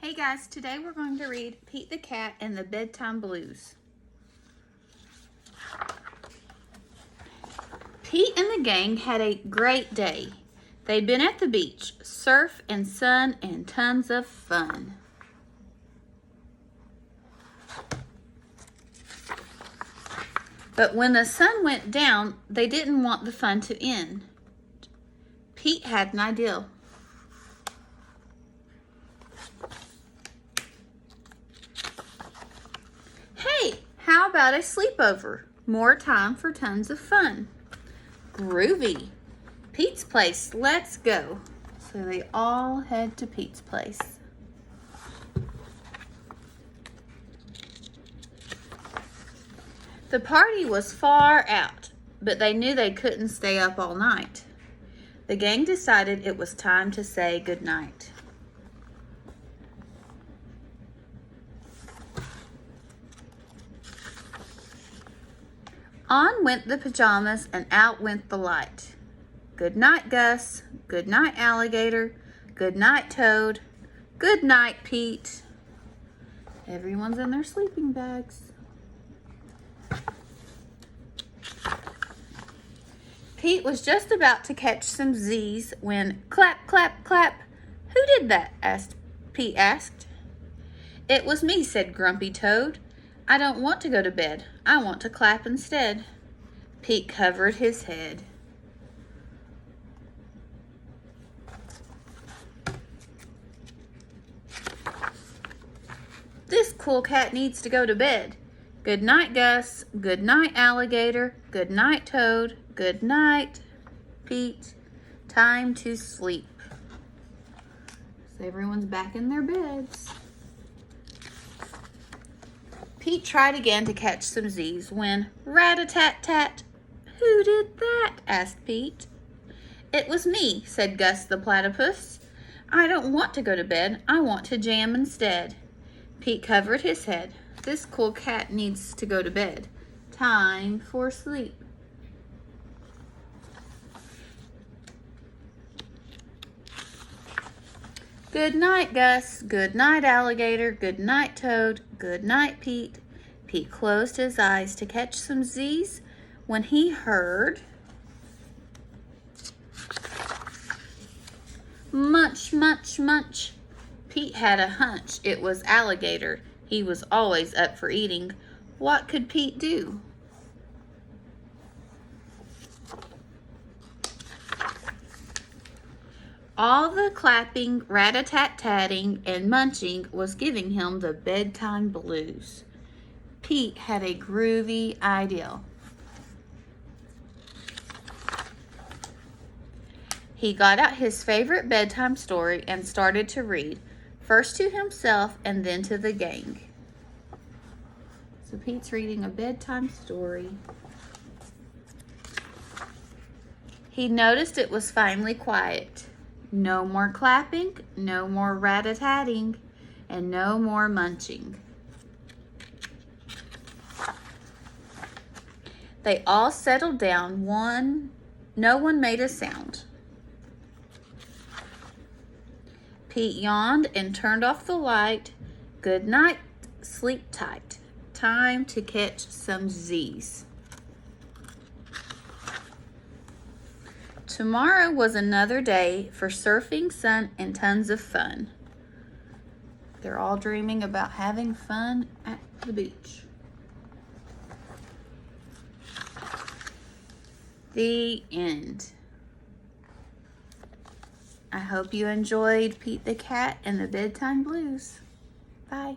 Hey guys, today we're going to read Pete the Cat and the Bedtime Blues. Pete and the gang had a great day. They'd been at the beach, surf and sun and tons of fun. But when the sun went down, they didn't want the fun to end. Pete had an idea. Hey, how about a sleepover? More time for tons of fun. Groovy. Pete's place, let's go. So they all head to Pete's place. The party was far out, but they knew they couldn't stay up all night. The gang decided it was time to say goodnight. On went the pajamas and out went the light. Good night, Gus. Good night, Alligator. Good night, Toad. Good night, Pete. Everyone's in their sleeping bags. Pete was just about to catch some Z's when clap, clap, clap. Who did that? Pete asked. It was me, said Grumpy Toad. I don't want to go to bed. I want to clap instead. Pete covered his head. This cool cat needs to go to bed. Good night, Gus. Good night, Alligator. Good night, Toad. Good night, Pete. Time to sleep. So everyone's back in their beds. Pete tried again to catch some Z's when rat-a-tat-tat. Who did that? Asked Pete. It was me, said Gus the platypus. I don't want to go to bed. I want to jam instead. Pete covered his head. This cool cat needs to go to bed. Time for sleep. Good night, Gus. Good night, Alligator. Good night, Toad. Good night, Pete. Pete closed his eyes to catch some Z's when he heard munch, munch, munch. Pete had a hunch it was Alligator. He was always up for eating. What could Pete do? All the clapping, rat-a-tat-tatting, and munching was giving him the bedtime blues. Pete had a groovy idea. He got out his favorite bedtime story and started to read, first to himself and then to the gang. So Pete's reading a bedtime story. He noticed it was finally quiet. No more clapping, no more rat-a-tatting, and no more munching. They all settled down. No one made a sound. Pete yawned and turned off the light. Good night, sleep tight. Time to catch some Z's. Tomorrow was another day for surfing, sun, and tons of fun. They're all dreaming about having fun at the beach. The end. I hope you enjoyed Pete the Cat and the Bedtime Blues. Bye.